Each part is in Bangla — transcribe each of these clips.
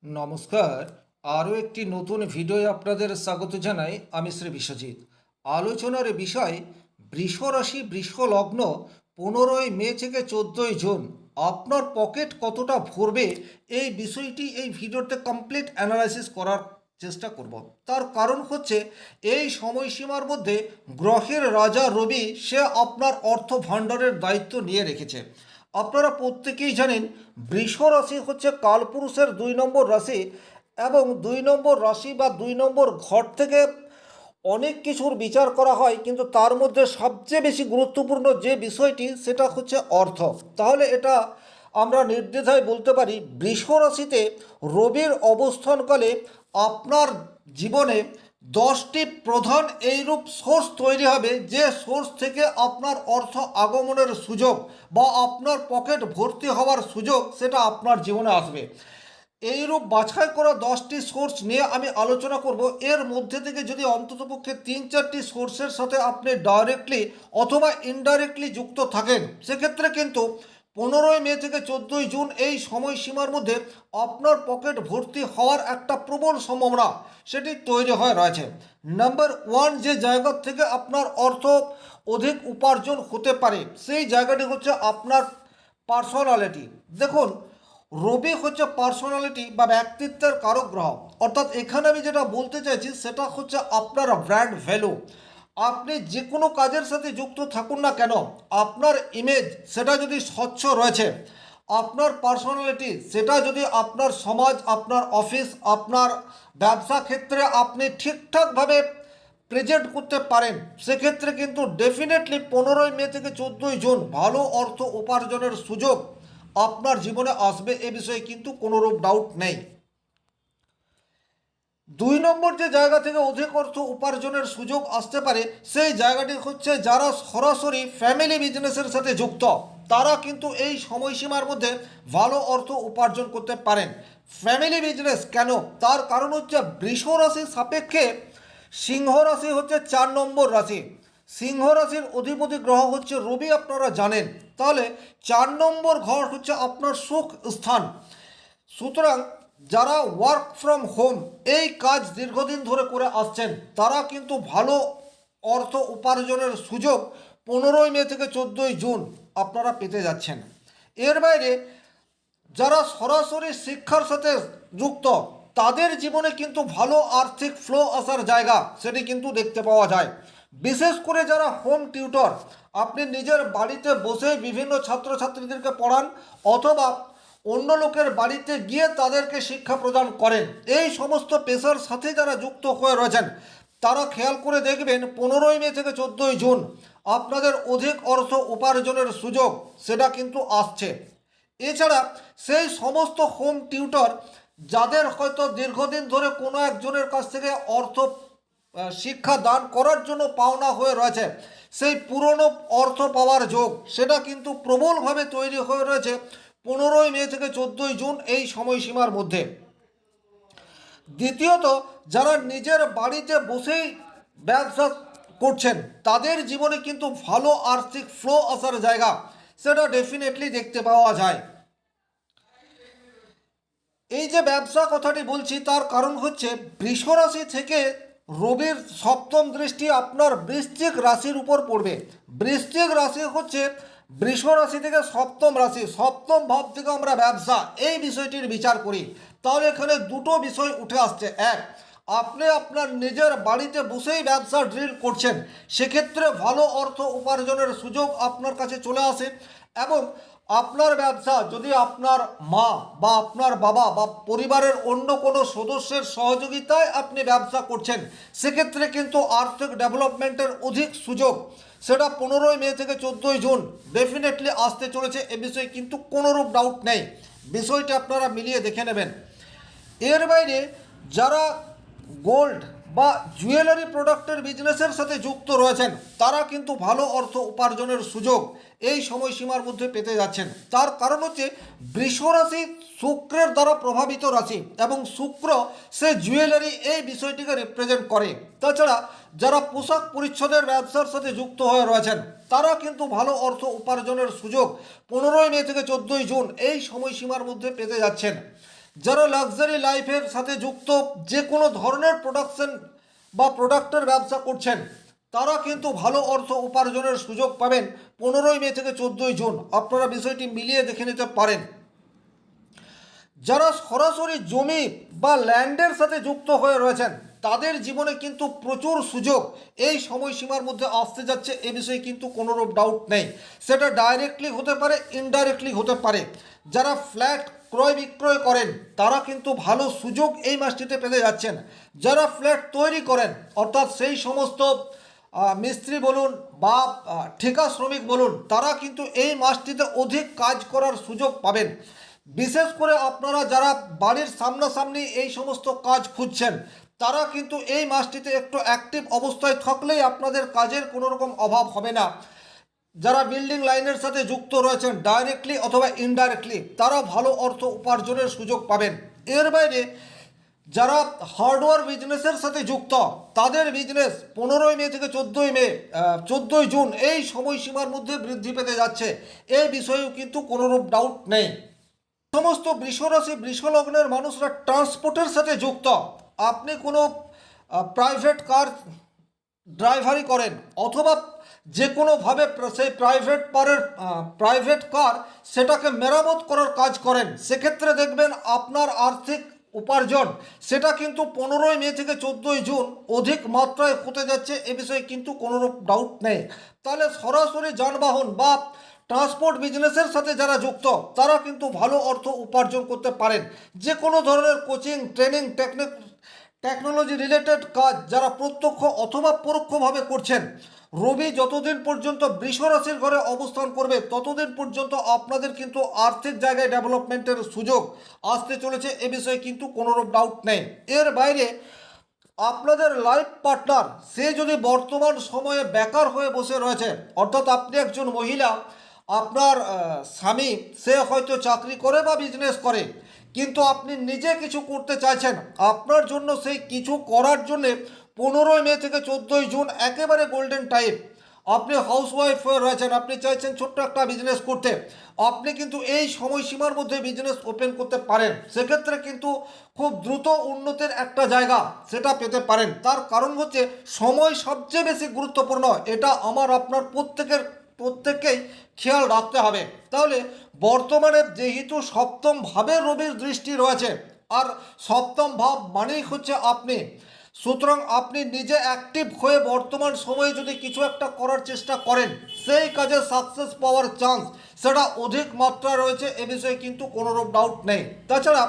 নমস্কার। আরও একটি নতুন ভিডিওয় আপনাদের স্বাগত জানাই। আমি শ্রী বিশ্বজিৎ। আলোচনার বিষয় বৃষ রাশি বৃষ লগ্ন 15 মে থেকে 14 জুন আপনার পকেট কতটা ভরবে এই বিষয়টি এই ভিডিওতে কমপ্লিট অ্যানালাইসিস করার চেষ্টা করব। তার কারণ হচ্ছে এই সময়সীমার মধ্যে গ্রহের রাজা রবি সে আপনার অর্থ ভাণ্ডারের দায়িত্ব নিয়ে রেখেছে। আপনারা প্রত্যেকেই জানেন বৃষ রাশি হচ্ছে কালপুরুষের 2 নম্বর রাশি এবং 2 নম্বর রাশি বা 2 নম্বর ঘর থেকে অনেক কিছুর বিচার করা হয়, কিন্তু তার মধ্যে সবচেয়ে বেশি গুরুত্বপূর্ণ যে বিষয়টি সেটা হচ্ছে অর্থ। তাহলে এটা আমরা নির্দ্বিধায় বলতে পারি বৃষ রাশিতে রবির অবস্থানকালে আপনার জীবনে 10টি প্রধান এইরূপ সোর্স তৈরি হবে যে সোর্স থেকে আপনার অর্থ আগমনের সুযোগ বা আপনার পকেট ভর্তি হওয়ার সুযোগ সেটা আপনার জীবনে আসবে। এইরূপ বাছাই করা 10টি সোর্স নিয়ে আমি আলোচনা করব। এর মধ্যে থেকে যদি অন্ততপক্ষে 3-4টি সোর্সের সাথে আপনি ডাইরেক্টলি অথবা ইনডাইরেক্টলি যুক্ত থাকেন, সেক্ষেত্রে কিন্তু 15 মে থেকে 14 জুন এই সময়সীমার মধ্যে আপনার পকেট ভর্তি হওয়ার একটা প্রবল সম্ভাবনা সেটি তৈরি হয়ে রয়েছে। নাম্বার 1, যে জায়গা থেকে আপনার অর্থ অধিক উপার্জন হতে পারে সেই জায়গাটি হচ্ছে আপনার পার্সোনালিটি। দেখুন, রবি হচ্ছে পার্সোনালিটি বা ব্যক্তিত্বের কারক গ্রহ। অর্থাৎ এখানে আমি যেটা বলতে চাইছি সেটা হচ্ছে আপনার ব্র্যান্ড ভ্যালু। আপনি যে কোনো কাজের সাথে যুক্ত থাকুন না কেন, আপনার ইমেজ সেটা যদি স্বচ্ছ রয়েছে, আপনার পার্সোনালিটি সেটা যদি আপনার সমাজ, আপনার অফিস, আপনার ব্যবসা ক্ষেত্রে আপনি ঠিকঠাকভাবে প্রেজেন্ট করতে পারেন, সেক্ষেত্রে কিন্তু ডেফিনেটলি 15 মে থেকে 14 জুন ভালো অর্থ উপার্জনের সুযোগ আপনার জীবনে আসবে, এ বিষয়ে কিন্তু কোনোরূপ ডাউট নেই। 2 নম্বর যে জায়গা থেকে অধিক অর্থ উপার্জনের সুযোগ আসতে পারে সেই জায়গাটি হচ্ছে যারা সরাসরি ফ্যামিলি বিজনেসের সাথে যুক্ত, তারা কিন্তু এই সময়সীমার মধ্যে ভালো অর্থ উপার্জন করতে পারেন। ফ্যামিলি বিজনেস কেন, তার কারণ হচ্ছে বৃষ রাশির সাপেক্ষে সিংহ রাশি হচ্ছে 4 নম্বর রাশি। সিংহ রাশির অধিপতি গ্রহ হচ্ছে রবি, আপনারা জানেন। তাহলে 4 নম্বর ঘর হচ্ছে আপনার সুখ স্থান। সুতরাং যারা ওয়ার্ক ফ্রম হোম এই কাজ দীর্ঘদিন ধরে করে আসছেন, তারা কিন্তু ভালো অর্থ উপার্জনের সুযোগ 15 মে থেকে 14 জুন আপনারা পেতে যাচ্ছেন। এর বাইরে যারা সরাসরি শিক্ষার সাথে যুক্ত, তাদের জীবনে কিন্তু ভালো আর্থিক ফ্লো আসার জায়গা সেটি কিন্তু দেখতে পাওয়া যায়। বিশেষ করে যারা হোম টিউটর, আপনি নিজের বাড়িতে বসে বিভিন্ন ছাত্রছাত্রীদেরকে পড়ান অথবা অন্য লোকের বাড়িতে গিয়ে তাদেরকে শিক্ষা প্রদান করেন, এই সমস্ত পেশার সাথে যারা যুক্ত হয়ে রয়েছেন তারা খেয়াল করে দেখবেন 15 মে থেকে 14 জুন আপনাদের অধিক অর্থ উপার্জনের সুযোগ সেটা কিন্তু আসছে। এছাড়া সেই সমস্ত হোম টিউটর যাদের হয়তো দীর্ঘদিন ধরে কোনো একজনের কাছ থেকে অর্থ শিক্ষা দান করার জন্য পাওনা হয়ে রয়েছে, সেই পুরনো অর্থ পাওয়ার যোগ সেটা কিন্তু প্রবলভাবে তৈরি হয়ে রয়েছে 15 মে থেকে 14 জুন এই সময়সীমার মধ্যে। দ্বিতীয়ত, যারা নিজের বাড়িতে বসেই ব্যবসা করছেন, তাদের জীবনে কিন্তু ভালো আর্থিক ফ্লো আসার জায়গা সেটা ডেফিনেটলি দেখতে পাওয়া যায়। এই যে ব্যবসা কথাটি বলছি তার কারণ হচ্ছে বৃষ রাশি থেকে রবির সপ্তম দৃষ্টি আপনার বৃশ্চিক রাশির উপর পড়বে। বৃশ্চিক রাশি হচ্ছে বৃষ রাশি থেকে সপ্তম রাশি, সপ্তম ভাব থেকে আমরা ব্যবসা এই বিষয়টির বিচার করি। তাহলে এখানে দুটো বিষয় উঠে আসছে। এক, আপনি আপনার নিজের বাড়িতে বসেই ব্যবসা ড্রিল করছেন, সেক্ষেত্রে ভালো অর্থ উপার্জনের সুযোগ আপনার কাছে চলে আসে। এবং আপনার ব্যবসা যদি আপনার মা বা আপনার বাবা বা পরিবারের অন্য কোনো সদস্যের সহযোগিতায় আপনি ব্যবসা করছেন, সেক্ষেত্রে কিন্তু আর্থিক ডেভেলপমেন্টের অধিক সুযোগ সেটা 15 মে থেকে 14 জুন ডেফিনেটলি আসতে চলেছে, এ বিষয়ে কিন্তু কোনোরূপ ডাউট নেই। বিষয়টা আপনারা মিলিয়ে দেখে নেবেন। এর বাইরে যারা গোল্ড বা জুয়েলারি প্রোডাক্টের বিজনেসের সাথে যুক্ত রয়েছেন, তারা কিন্তু ভালো অর্থ উপার্জনের সুযোগ এই সময়সীমার মধ্যে পেতে যাচ্ছেন। তার কারণ হচ্ছে বৃষ রাশি শুক্রের দ্বারা প্রভাবিত রাশি এবং শুক্র সে জুয়েলারি এই বিষয়টিকে রিপ্রেজেন্ট করে। তাছাড়া যারা পোশাক পরিচ্ছদের ব্যবসার সাথে যুক্ত হয়ে রয়েছেন, তারা কিন্তু ভালো অর্থ উপার্জনের সুযোগ 15 মে থেকে 14 জুন এই সময়সীমার মধ্যে পেতে যাচ্ছেন। যারা লাক্সারি লাইফের সাথে যুক্ত যে কোনো ধরনের প্রোডাকশন বা প্রোডাক্টের ব্যবসা করছেন, তারা কিন্তু ভালো অর্থ উপার্জনের সুযোগ পাবেন 15 মে থেকে 14 জুন। আপনারা বিষয়টি মিলিয়ে দেখে নিতে পারেন। যারা সরাসরি জমি বা ল্যান্ডের সাথে যুক্ত হয়ে রয়েছেন, তাদের জীবনে কিন্তু প্রচুর সুযোগ এই সময়সীমার মধ্যে আসতে যাচ্ছে, এ বিষয়ে কিন্তু কোনোরূপ ডাউট নেই। সেটা ডাইরেক্টলি হতে পারে, ইনডাইরেক্টলি হতে পারে। যারা ফ্ল্যাট ক্রয় বিক্রয় করেন, তারা কিন্তু ভালো সুযোগ এই মাসটিতে পেতে যাচ্ছেন। যারা ফ্ল্যাট তৈরি করেন, অর্থাৎ সেই সমস্ত মিস্ত্রি বলুন বা ঠিকা শ্রমিক বলুন, তারা কিন্তু এই মাসটিতে অধিক কাজ করার সুযোগ পাবেন। বিশেষ করে আপনারা যারা বাড়ির সামনাসামনি এই সমস্ত কাজ খুঁজছেন, তারা কিন্তু এই মাসটিতে একটু অ্যাক্টিভ অবস্থায় থাকলেই আপনাদের কাজের কোনো রকম অভাব হবে না। যারা বিল্ডিং লাইনের সাথে যুক্ত রয়েছেন ডাইরেক্টলি অথবা ইনডাইরেক্টলি, তারা ভালো অর্থ উপার্জনের সুযোগ পাবেন। এর বাইরে যারা হার্ডওয়্যার বিজনেসের সাথে যুক্ত, তাদের বিজনেস 15 মে থেকে 14 জুন এই সময়সীমার মধ্যে বৃদ্ধি পেতে যাচ্ছে, এই বিষয়েও কিন্তু কোনোরূপ ডাউট নেই। সমস্ত বৃষরাশি বৃষলগ্নের মানুষরা ট্রান্সপোর্টের সাথে যুক্ত, আপনি কোনো প্রাইভেট কার ড্রাইভারি করেন অথবা যে কোনোভাবে সেই প্রাইভেট কার সেটাকে মেরামত করার কাজ করেন, সেক্ষেত্রে দেখবেন আপনার আর্থিক উপার্জন সেটা কিন্তু 15 মে থেকে 14 জুন অধিক মাত্রায় হতে যাচ্ছে, এ বিষয়ে কিন্তু কোনোরূপ ডাউট নেই। তাহলে সরাসরি যানবাহন বা ট্রান্সপোর্ট বিজনেসের সাথে যারা যুক্ত, তারা কিন্তু ভালো অর্থ উপার্জন করতে পারেন। যে কোনো ধরনের কোচিং, ট্রেনিং, টেকনোলজি রিলেটেড কাজ যারা প্রত্যক্ষ অথবা পরোক্ষভাবে করছেন, রবি যতদিন পর্যন্ত বৃষ রাশির ঘরে অবস্থান করবে, ততদিন পর্যন্ত আপনাদের কিন্তু আর্থিক জায়গায় ডেভেলপমেন্টের সুযোগ আসতে চলেছে, এ বিষয়ে কিন্তু কোনোরূপ ডাউট নেই। এর বাইরে আপনাদের লাইফ পার্টনার সে যদি বর্তমান সময়ে বেকার হয়ে বসে রয়েছে, অর্থাৎ আপনি একজন মহিলা, আপনার স্বামী সে হয়তো চাকরি করে বা বিজনেস করে, কিন্তু আপনি নিজে কিছু করতে চাইছেন, আপনার জন্য সেই কিছু করার জন্যে 15 মে থেকে 14 জুন একেবারে গোল্ডেন টাইম। আপনি হাউসওয়াইফ হয়ে রয়েছেন, আপনি চাইছেন ছোট্ট একটা বিজনেস করতে, আপনি কিন্তু এই সময়সীমার মধ্যে বিজনেস ওপেন করতে পারেন। সেক্ষেত্রে কিন্তু খুব দ্রুত উন্নতির একটা জায়গা সেটা পেতে পারেন। তার কারণ হচ্ছে সময় সবচেয়ে বেশি গুরুত্বপূর্ণ, এটা আমার আপনার প্রত্যেককেই খেয়াল রাখতে হবে। তাহলে বর্তমানে যেহেতু সপ্তম ভাবে রবির দৃষ্টি রয়েছে, আর সপ্তম ভাব মানেই হচ্ছে আপনি, সুতরাং আপনি নিজে অ্যাক্টিভ হয়ে বর্তমান সময়ে যদি কিছু একটা করার চেষ্টা করেন, সেই কাজে সাকসেস পাওয়ার চান্স সেটা অধিক মাত্রায় রয়েছে, এ বিষয়ে কিন্তু কোনোরূপ ডাউট নেই। তাছাড়া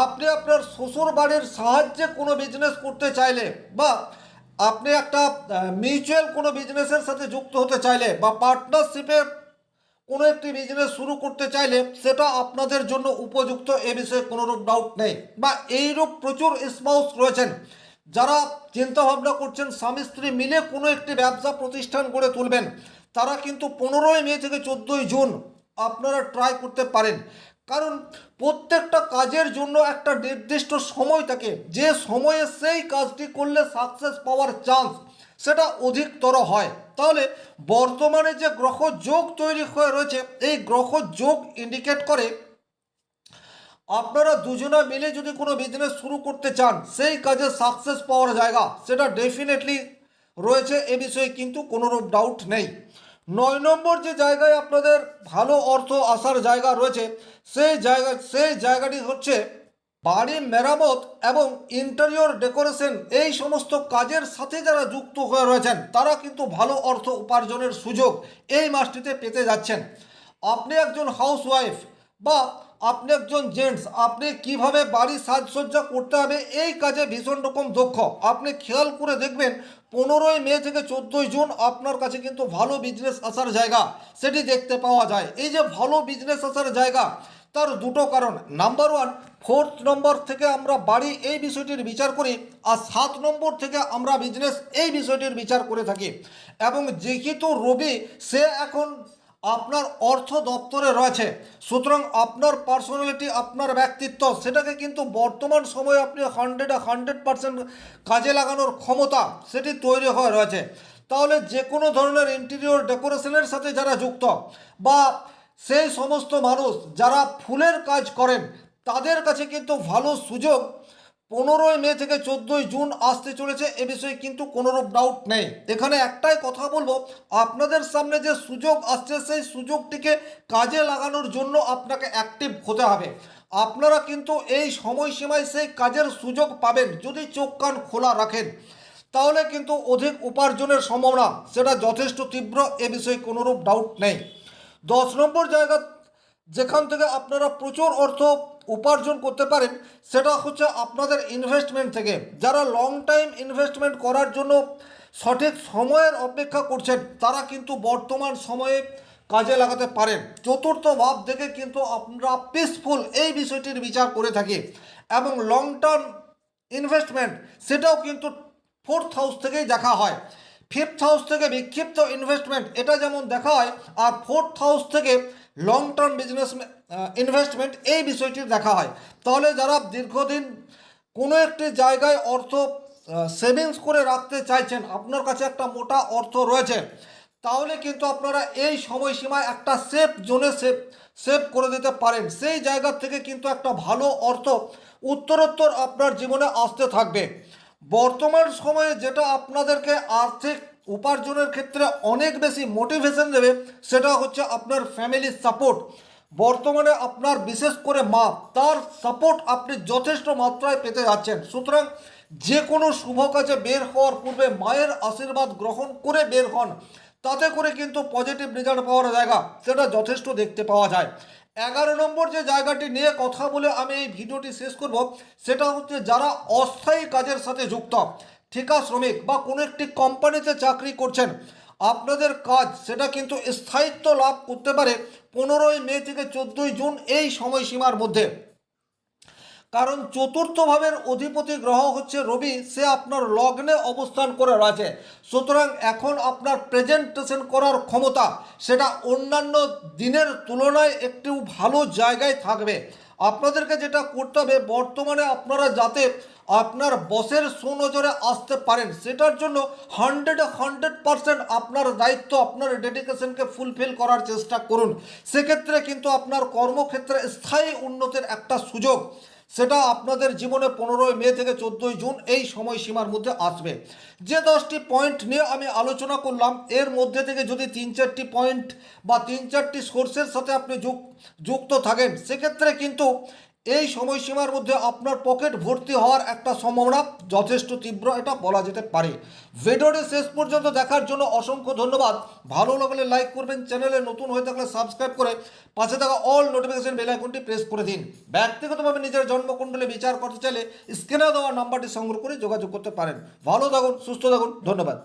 আপনি আপনার শ্বশুর বাড়ির সাহায্যে কোনো বিজনেস করতে চাইলে, বা আপনি একটা মিউচুয়াল কোনো বিজনেসের সাথে যুক্ত হতে চাইলে, বা পার্টনারশিপে কোনো একটি বিজনেস শুরু করতে চাইলে, সেটা আপনাদের জন্য উপযুক্ত, এ বিষয়ে কোনোরূপ ডাউট নেই। বা এইরূপ প্রচুর স্পাউস রয়েছেন যারা চিন্তা ভাবনা করছেন স্বামী স্ত্রী মিলে কোনো একটি ব্যবসা প্রতিষ্ঠান গড়ে তুলবেন, তারা কিন্তু 15 মে থেকে 14 জুন আপনারা ট্রাই করতে পারেন। কারণ প্রত্যেকটা কাজের জন্য একটা নির্দিষ্ট সময় থাকে, যে সময়ে সেই কাজটি করলে সাকসেস পাওয়ার চান্স সেটা অধিকতর হয়। তাহলে বর্তমানে যে গ্রহ যোগ তৈরি হয়ে রয়েছে, এই গ্রহ যোগ ইন্ডিকেট করে আপনারা দুজনা মিলে যদি কোনো বিজনেস শুরু করতে চান, সেই কাজে সাকসেস পাওয়ার জায়গা সেটা ডেফিনেটলি রয়েছে, এ বিষয়ে কিন্তু কোনোরূপ ডাউট নেই। 9 নম্বর যে জায়গায় আপনাদের ভালো অর্থ আসার জায়গা রয়েছে, সেই জায়গাটি হচ্ছে বাড়ি মেরামত এবং ইন্টেরিয়র ডেকোরেশন। এই সমস্ত কাজের সাথে যারা যুক্ত হয়ে রয়েছেন, তারা কিন্তু ভালো অর্থ উপার্জনের সুযোগ এই মাসটিতে পেতে যাচ্ছেন। আপনি একজন হাউসওয়াইফ বা আপনি একজন জেন্টস, আপনি কিভাবে বাড়ি সাজসজ্জা করতে হবে এই কাজে ভীষণ রকম দক্ষ। আপনি খেয়াল করে দেখবেন 15 মে থেকে 14 জুন আপনার কাছে কিন্তু ভালো বিজনেস আসার জায়গা সেটি দেখতে পাওয়া যায়। এই যে ভালো বিজনেস আসার জায়গা, তার দুটো কারণ। নাম্বার ওয়ান, 4 নম্বর থেকে আমরা বাড়ি এই বিষয়টির বিচার করি, আর 7 নম্বর থেকে আমরা বিজনেস এই বিষয়টির বিচার করে থাকি। এবং যেহেতু রবি সে এখন আপনার অর্থ দপ্তরে রয়েছে, সুতরাং আপনার পার্সোনালিটি, আপনার ব্যক্তিত্ব সেটাকে কিন্তু বর্তমান সময়ে আপনি 100% কাজে লাগানোর ক্ষমতা সেটি তৈরি হয়ে রয়েছে। তাহলে যে কোনো ধরনের ইন্টেরিয়র ডেকোরেশনের সাথে যারা যুক্ত, বা সেই সমস্ত মানুষ যারা ফুলের কাজ করেন, তাদের কাছে কিন্তু ভালো সুযোগ 15 মে থেকে 14 জুন আসতে চলেছে, এ বিষয়ে কিন্তু কোনোরূপ ডাউট নেই। এখানে একটাই কথা বলবো, আপনাদের সামনে যে সুযোগ আসছে সেই সুযোগটিকে কাজে লাগানোর জন্য আপনাকে অ্যাক্টিভ হতে হবে। আপনারা কিন্তু এই সময়সীমায় সেই কাজের সুযোগ পাবেন যদি চোখ কান খোলা রাখেন, তাহলে কিন্তু অধিক উপার্জনের সম্ভাবনা সেটা যথেষ্ট তীব্র, এ বিষয়ে কোনোরূপ ডাউট নেই। 10 নম্বর জায়গা যেখান থেকে আপনারা প্রচুর অর্থ উপার্জন করতে পারেন সেটা হচ্ছে আপনাদের ইনভেস্টমেন্ট থেকে। যারা লং টাইম ইনভেস্টমেন্ট করার জন্য সঠিক সময়ের অপেক্ষা করছেন তারা কিন্তু বর্তমান সময়ে কাজে লাগাতে পারেন। চতুর্থ ভাব থেকে কিন্তু আমরা পিসফুল এই বিষয়টির বিচার করে থাকি, এবং লং টার্ম ইনভেস্টমেন্ট সেটাও কিন্তু 4th হাউস থেকেই দেখা হয়। 5th হাউস থেকে বিক্ষিপ্ত ইনভেস্টমেন্ট এটা যেমন দেখা হয়, আর 4th হাউস থেকে লং টার্ম বিজনেস ইনভেস্টমেন্ট এই বিষয়টি দেখা হয়। তাহলে যারা দীর্ঘদিন কোনো একটি জায়গায় অর্থ সেভিংস করে রাখতে চাইছেন, আপনার কাছে একটা মোটা অর্থ রয়েছে, তাহলে কিন্তু আপনারা এই সময়সীমায় একটা সেফ জোনে সেভ করে দিতে পারেন। সেই জায়গা থেকে কিন্তু একটা ভালো অর্থ উত্তরোত্তর আপনার জীবনে আসতে থাকবে। বর্তমান সময়ে যেটা আপনাদেরকে আর্থিক উপার্জনের ক্ষেত্রে অনেক বেশি মোটিভেশন দেবে সেটা হচ্ছে আপনার ফ্যামিলির সাপোর্ট। বর্তমানে আপনার বিশেষ করে মা, তার সাপোর্ট আপনি যথেষ্ট মাত্রায় পেতে যাচ্ছেন। সুতরাং যে কোনো শুভ কাজে বের হওয়ার পূর্বে মায়ের আশীর্বাদ গ্রহণ করে বের হন, তাতে করে কিন্তু পজিটিভ রেজাল্ট পাওয়ার জায়গা সেটা যথেষ্ট দেখতে পাওয়া যায়। 11 নম্বর যে জায়গাটি নিয়ে কথা বলে আমি এই ভিডিওটি শেষ করব সেটা হচ্ছে যারা অস্থায়ী কাজের সাথে যুক্ত, ঠিকা শ্রমিক বা কোনো একটি কোম্পানিতে চাকরি করছেন, আপনাদের কাজ সেটা কিন্তু স্থায়িত্ব লাভ করতে পারে 15 মে থেকে 14 জুন এই সময়সীমার মধ্যে। কারণ চতুর্থ ভাবের অধিপতি গ্রহ হচ্ছে রবি, সে আপনার লগ্নে অবস্থান করে রয়েছে। সুতরাং এখন আপনার প্রেজেন্টেশন করার ক্ষমতা সেটা অন্যান্য দিনের তুলনায় একটু ভালো জায়গায় থাকবে। আপনাদেরকে যেটা করতে হবে, বর্তমানে আপনারা যাতে আপনার বসের সুনজরে আসতে পারেন সেটার জন্য 100% আপনার দায়িত্ব, আপনার ডেডিকেশনকে ফুলফিল করার চেষ্টা করুন। সেক্ষেত্রে কিন্তু আপনার কর্মক্ষেত্রে স্থায়ী উন্নতির একটা সুযোগ সেটা আপনাদের জীবনে 15 মে থেকে 14 জুন এই সময়সীমার মধ্যে আসবে। যে 10টি পয়েন্ট নিয়ে আমি আলোচনা করলাম এর মধ্যে থেকে যদি 3-4টি পয়েন্ট বা 3-4টি সোর্সের সাথে আপনি যুক্ত থাকেন, সেক্ষেত্রে কিন্তু এই সময়সীমার মধ্যে আপনার পকেট ভর্তি হওয়ার একটা সম্ভাবনা যথেষ্ট তীব্র, এটা বলা যেতে পারে। ভিডিওটি শেষ পর্যন্ত দেখার জন্য অসংখ্য ধন্যবাদ। ভালো লাগলে লাইক করবেন, চ্যানেলে নতুন হয়ে থাকলে সাবস্ক্রাইব করে পাশে থাকা অল নোটিফিকেশন বেল আইকনটি প্রেস করে দিন। ব্যক্তিগতভাবে নিজের জন্মকুণ্ডলী বিচার করতে চাইলে স্ক্রিনে দেওয়া নাম্বারটি সংগ্রহ করে যোগাযোগ করতে পারেন। ভালো থাকুন, সুস্থ থাকুন, ধন্যবাদ।